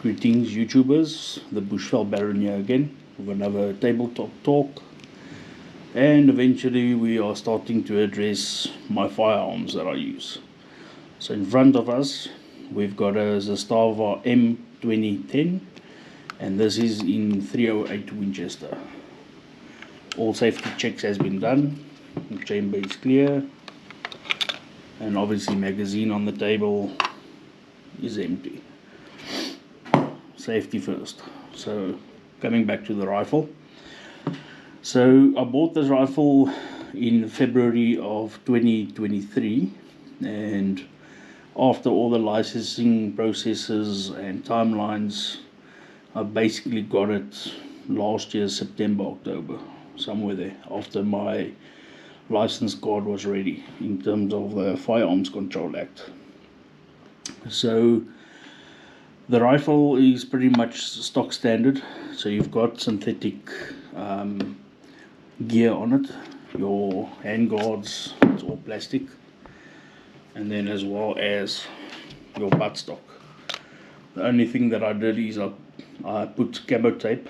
Greetings YouTubers, the Bushveld Baron here again with another tabletop talk, and eventually we are starting to address my firearms that I use. So in front of us we've got a Zastava M2010, and this is in 308 Winchester. All safety checks has been done, the chamber is clear, and obviously magazine on the table is empty. Safety first. So coming back to the rifle, so I bought this rifle in February of 2023, and after all the licensing processes and timelines, I basically got it last year September, October, somewhere there, after my license card was ready in terms of the Firearms Control Act. So the rifle is pretty much stock standard, so you've got synthetic gear on it, your hand guards, it's all plastic, and then as well as your buttstock. The only thing that I did is I put camo tape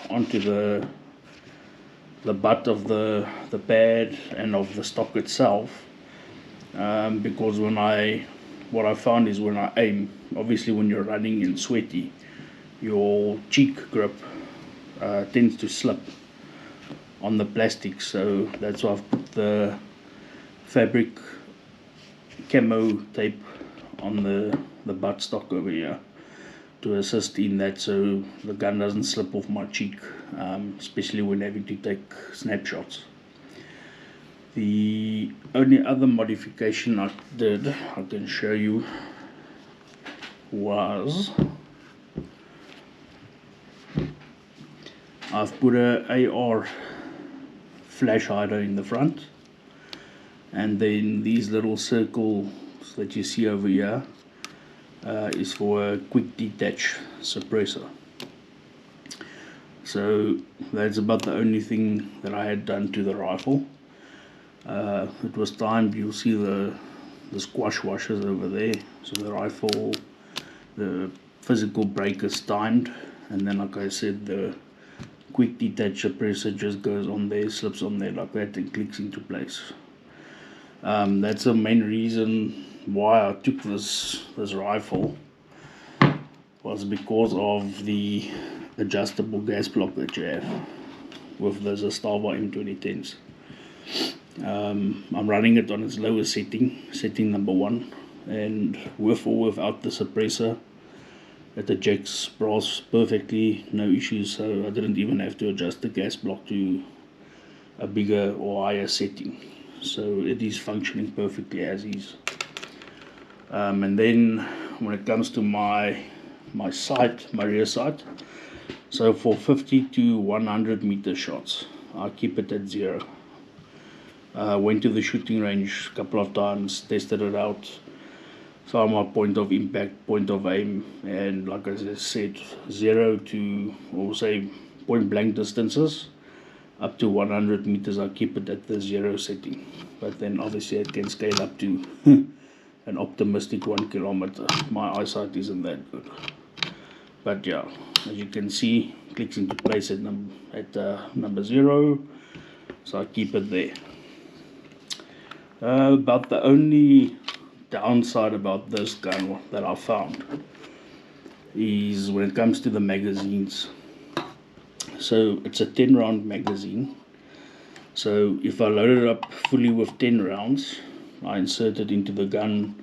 onto the butt of the pad and of the stock itself, because what I found is when I aim, obviously when you're running and sweaty, your cheek grip tends to slip on the plastic, so that's why I've put the fabric camo tape on the buttstock over here to assist in that, so the gun doesn't slip off my cheek, especially when having to take snapshots. The only other modification I did, I can show you, was I've put a AR flash hider in the front, and then these little circles that you see over here is for a quick detach suppressor. So that's about the only thing that I had done to the rifle. It was timed. You'll see the squash washers over there, so the rifle, the physical brake is timed, and then like I said, the quick detach suppressor just goes on there, slips on there like that, and clicks into place. That's the main reason why I took this rifle, was because of the adjustable gas block that you have with the Zastava M2010s. I'm running it on its lowest setting number 1, and with or without the suppressor, it ejects brass perfectly, no issues, so I didn't even have to adjust the gas block to a bigger or higher setting, so it is functioning perfectly as is. And then when it comes to my sight, my rear sight, so for 50 to 100 meter shots, I keep it at 0. Went to the shooting range a couple of times, tested it out, found my point of impact, point of aim, and like I said, 0 to, or say, point blank distances up to 100 meters, I keep it at the 0 setting. But then obviously it can scale up to an optimistic 1 kilometer. My eyesight isn't that good, but yeah, as you can see, clicks into place at number 0, so I keep it there. About the only downside about this gun that I found is when it comes to the magazines. So it's a 10 round magazine, so if I load it up fully with 10 rounds, I insert it into the gun,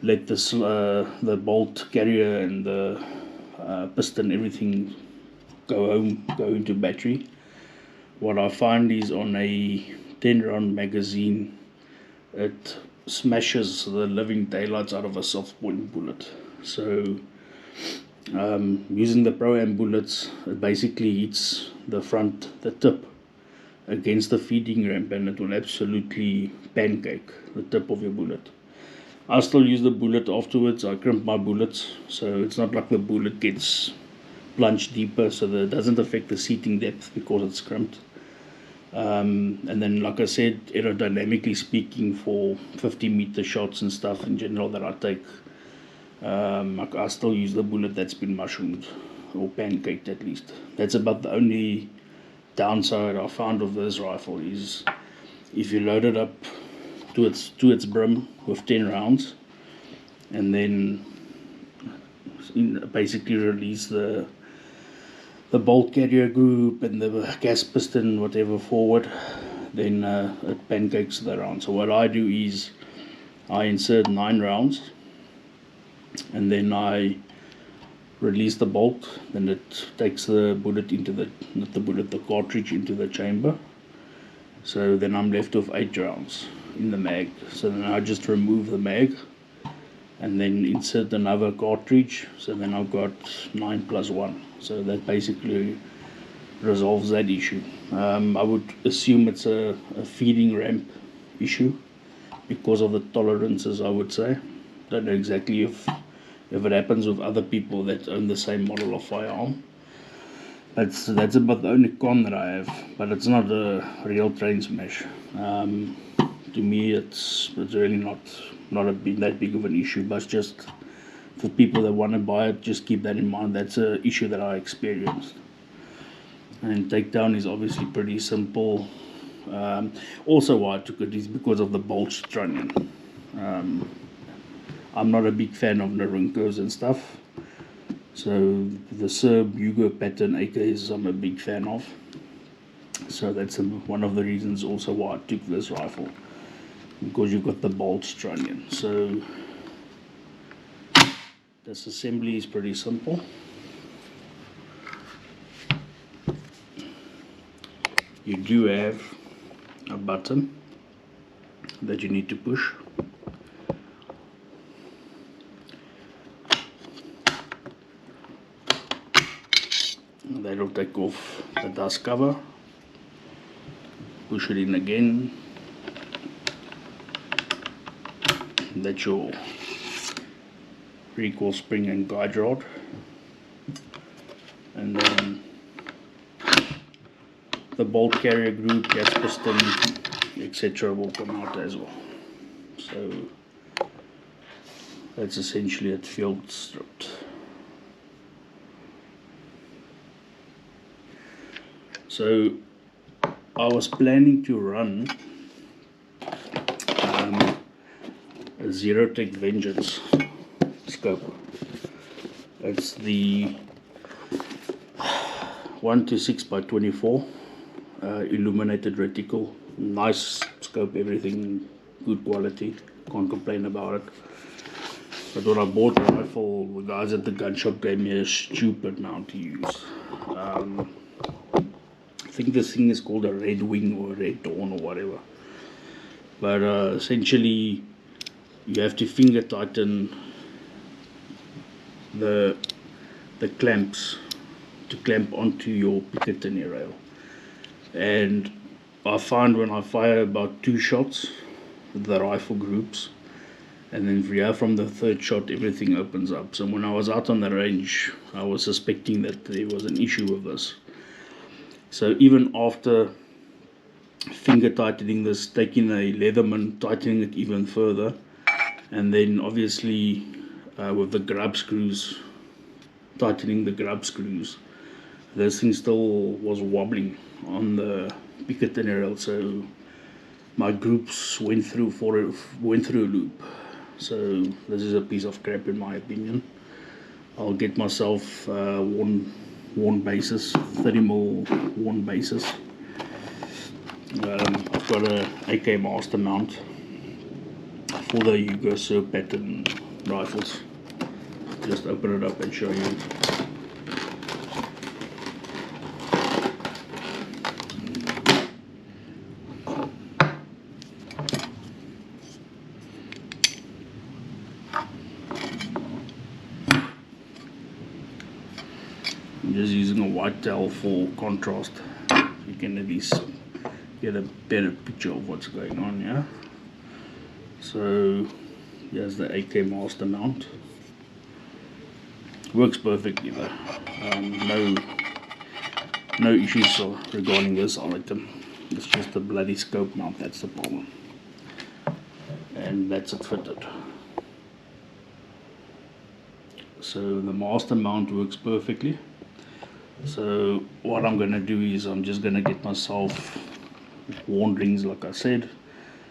let the bolt carrier and the piston, everything go into battery. What I find is on a 10 round magazine, it smashes the living daylights out of a soft point bullet. So using the Pro-Am bullets, it basically hits the tip against the feeding ramp, and it will absolutely pancake the tip of your bullet. I still use the bullet afterwards. I crimp my bullets, so it's not like the bullet gets plunged deeper, so that it doesn't affect the seating depth because it's crimped. And then, like I said, aerodynamically speaking, for 50 meter shots and stuff in general that I take, I still use the bullet that's been mushroomed or pancaked at least. That's about the only downside I found of this rifle is if you load it up to its brim with 10 rounds and then basically release the bolt carrier group and the gas piston whatever forward, then it pancakes the round. So what I do is I insert 9 rounds and then I release the bolt, then it takes the bullet into the cartridge into the chamber. So then I'm left with 8 rounds in the mag. So then I just remove the mag and then insert another cartridge. So then I've got 9 plus 1. So that basically resolves that issue. I would assume it's a feeding ramp issue because of the tolerances, I would say. Don't know exactly if it happens with other people that own the same model of firearm. That's about the only con that I have, but it's not a real train smash. To me, it's really not that big of an issue, but just for people that want to buy it, just keep that in mind. That's an issue that I experienced. And takedown is obviously pretty simple. Also why I took it is because of the bolt trunnion. I'm not a big fan of Narunkos and stuff, so the Serb Hugo pattern AKs I'm a big fan of. So that's one of the reasons also why I took this rifle, because you've got the bolt trunnion. So this assembly is pretty simple. You do have a button that you need to push. That'll take off the dust cover. Push it in again. That's your recoil spring and guide rod. And then the bolt carrier group, gas piston, etc. will come out as well. So that's essentially it, field stripped. So I was planning to run a Zerotech Vengeance scope. It's the 1:6x24 illuminated reticle. Nice scope, everything good quality, can't complain about it. But when I bought the rifle, the guys at the gun shop gave me a stupid mount to use. I think this thing is called a Red Wing or Red Dawn or whatever. But essentially, you have to finger tighten the clamps to clamp onto your Picatinny rail. And I find when I fire about 2 shots with the rifle groups, and then from the 3rd shot everything opens up. So when I was out on the range, I was suspecting that there was an issue with this. So even after finger tightening this, taking a Leatherman, tightening it even further, and then obviously with the grub screws, tightening the grub screws, this thing still was wobbling on the Picatinny rail. So my groups went through a loop. So this is a piece of crap in my opinion. I'll get myself worn bases, 30mm worn bases. I've got a AK Master mount for the Hugo Serb pattern rifles. Just open it up and show you. I'm just using a white towel for contrast. You can at least get a better picture of what's going on here. So here's the AK Master mount. Works perfectly though. No issues regarding this item. It's just a bloody scope mount, that's the problem. And that's it fitted. So the master mount works perfectly. So what I'm going to do is I'm just going to get myself worn rings like I said,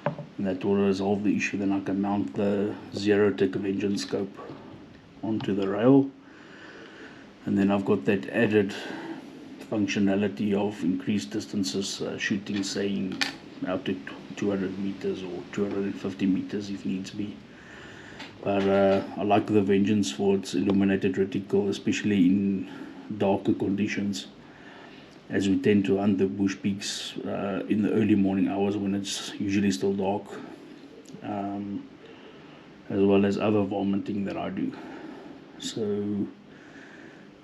and that will resolve the issue. Then I can mount the Zero-Tech Vengeance scope onto the rail, and then I've got that added functionality of increased distances, shooting saying out to 200 meters or 250 meters if needs be. But I like the Vengeance for its illuminated reticle, especially in darker conditions, as we tend to hunt the bush pigs in the early morning hours when it's usually still dark, as well as other vomiting that I do. So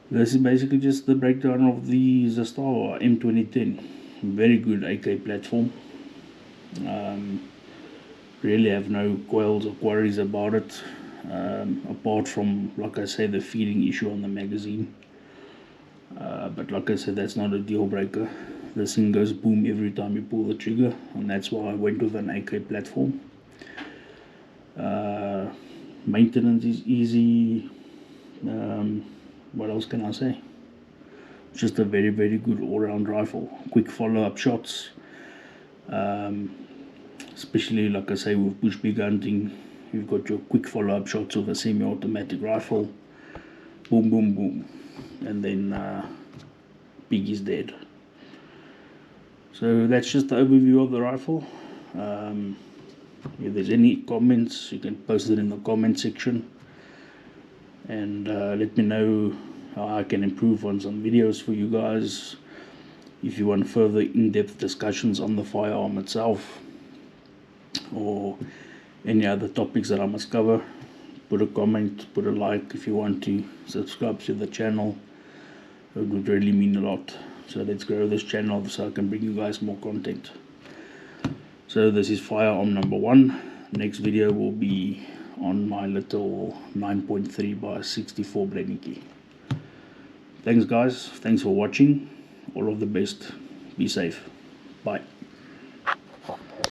this is basically just the breakdown of the Zastava M2010. Very good AK platform. Really have no qualms or worries about it, apart from, like I say, the feeding issue on the magazine. But like I said, that's not a deal breaker. This thing goes boom every time you pull the trigger, and that's why I went with an AK platform. Maintenance is easy. What else can I say? It's just a very, very good all-round rifle. Quick follow-up shots. Especially, like I say, with Bushpig hunting, you've got your quick follow-up shots with a semi-automatic rifle. Boom, boom, boom. And then pig is dead. So that's just the overview of the rifle. If there's any comments, you can post it in the comment section, and let me know how I can improve on some videos for you guys. If you want further in-depth discussions on the firearm itself, or any other topics that I must cover, put a comment, put a like. If you want to subscribe to the channel, it would really mean a lot. So let's grow this channel so I can bring you guys more content. So this is firearm number 1. Next video will be on my little 9.3 by 64 blending key. Thanks guys, thanks for watching. All of the best. Be safe. Bye.